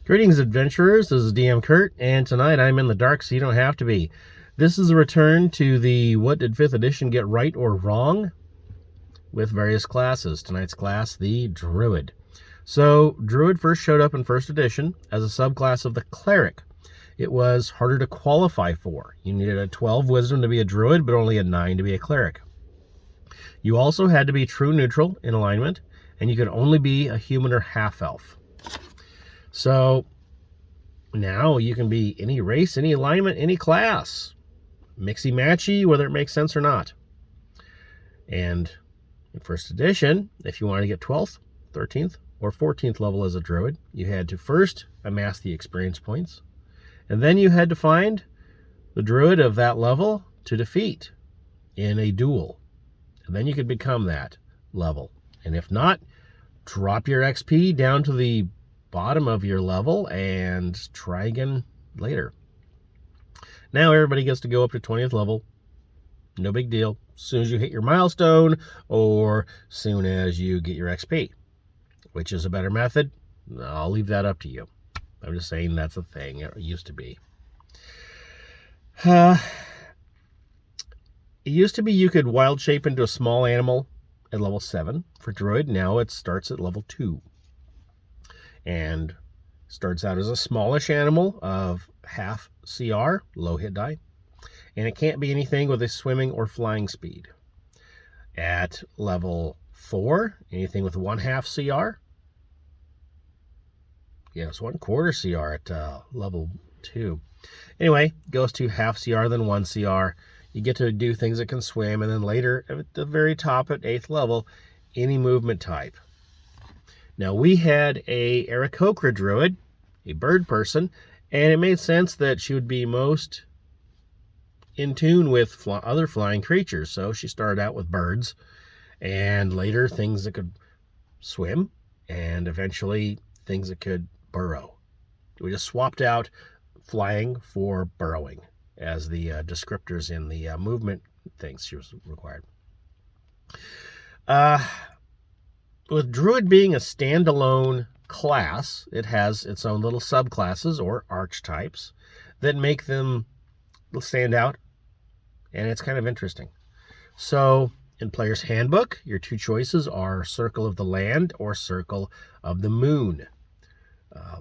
Greetings, adventurers. This is DM Kurt, and tonight I'm in the dark so you don't have to be. This is a return to the What Did 5th Edition Get Right or Wrong? With various classes. Tonight's class, the Druid. So, Druid first showed up in 1st edition as a subclass of the Cleric. It was harder to qualify for. You needed a 12 Wisdom to be a Druid, but only a 9 to be a Cleric. You also had to be true neutral in alignment, and you could only be a human or half-elf. So now you can be any race, any alignment, any class. Mixy-matchy, whether it makes sense or not. And in 1st edition, if you wanted to get 12th, 13th, or 14th level as a druid, you had to first amass the experience points, and then you had to find the druid of that level to defeat in a duel. And then you could become that level. And if not, drop your XP down to the bottom of your level and try again later. Now everybody gets to go up to 20th level. No big deal. As soon as you hit your milestone or soon as you get your XP. Which is a better method? I'll leave that up to you. I'm just saying that's a thing. It used to be. It used to be you could wild shape into a small animal at level 7 for Druid. Now it starts at level 2. And starts out as a smallish animal of half CR, low hit die, and it can't be anything with a swimming or flying speed. At level 4, anything with 1/2 CR. Yes, 1/4 CR at level 2. Anyway, goes to half CR, then 1 CR. You get to do things that can swim, and then later, at the very top at 8th level, any movement type. Now, we had a Aarakocra druid, a bird person, and it made sense that she would be most in tune with other flying creatures. So she started out with birds, and later things that could swim, and eventually things that could burrow. We just swapped out flying for burrowing as the descriptors in the movement things she was required. With Druid being a standalone class, it has its own little subclasses or archetypes that make them stand out, and it's kind of interesting. So, in Player's Handbook, your two choices are Circle of the Land or Circle of the Moon.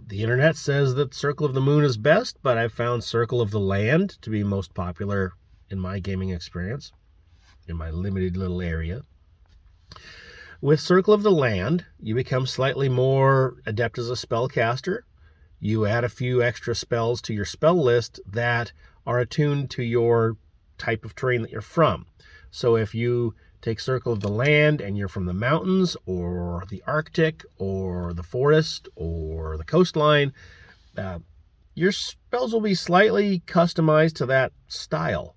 The internet says that Circle of the Moon is best, but I've found Circle of the Land to be most popular in my gaming experience, in my limited little area. With Circle of the Land, you become slightly more adept as a spellcaster. You add a few extra spells to your spell list that are attuned to your type of terrain that you're from. So if you take Circle of the Land and you're from the mountains or the Arctic or the forest or the coastline, your spells will be slightly customized to that style.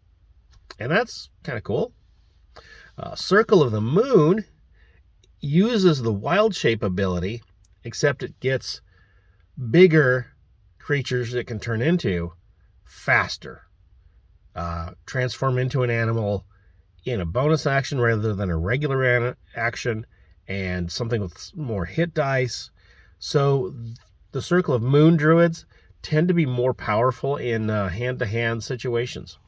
And that's kind of cool. Circle of the Moon uses the wild shape ability, except it gets bigger creatures it can turn into faster. Transform into an animal in a bonus action rather than a regular action, and something with more hit dice. So the Circle of Moon druids tend to be more powerful in hand-to-hand situations,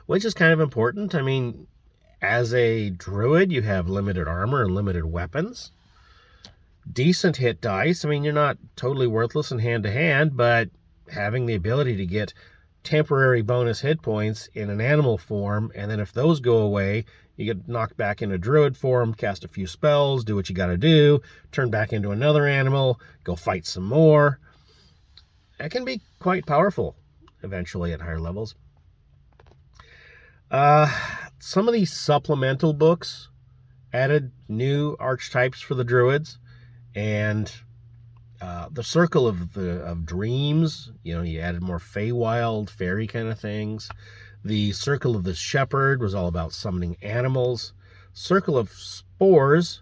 which is kind of important. I mean, as a druid, you have limited armor and limited weapons. Decent hit dice. I mean, you're not totally worthless in hand-to-hand, but having the ability to get temporary bonus hit points in an animal form, and then if those go away, you get knocked back into druid form, cast a few spells, do what you got to do, turn back into another animal, go fight some more. That can be quite powerful eventually at higher levels. Some of these supplemental books added new archetypes for the druids, and the Circle of Dreams, you added more Feywild, fairy kind of things. The Circle of the Shepherd was all about summoning animals. Circle of Spores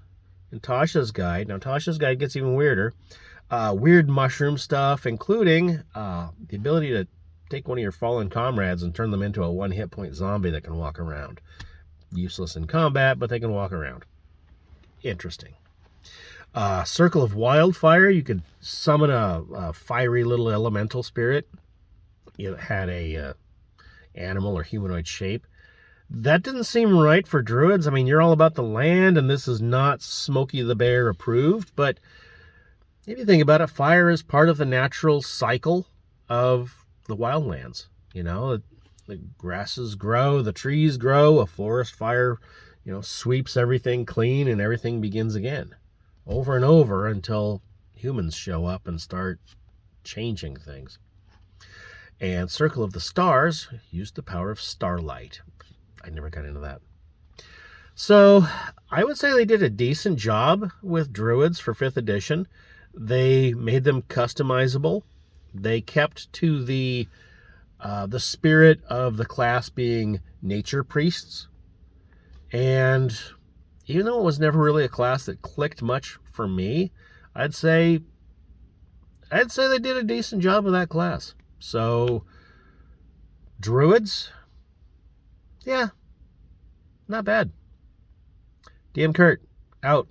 in Tasha's Guide. Now, Tasha's Guide gets even weirder. Weird mushroom stuff, including the ability to take one of your fallen comrades and turn them into a 1 hit point zombie that can walk around. Useless in combat, but they can walk around. Interesting. Circle of Wildfire, you could summon a fiery little elemental spirit. It had a animal or humanoid shape. That didn't seem right for druids. I mean, you're all about the land, and this is not Smokey the Bear approved, but if you think about it, fire is part of the natural cycle of the wildlands. You know, the grasses grow, the trees grow, a forest fire, sweeps everything clean, and everything begins again, over and over, until humans show up and start changing things. And Circle of the Stars used the power of starlight. I never got into that. So I would say they did a decent job with druids for 5th edition. They made them customizable. They kept to the spirit of the class being nature priests. And even though it was never really a class that clicked much for me, I'd say they did a decent job of that class. So druids, yeah, not bad. DM Kurt, out.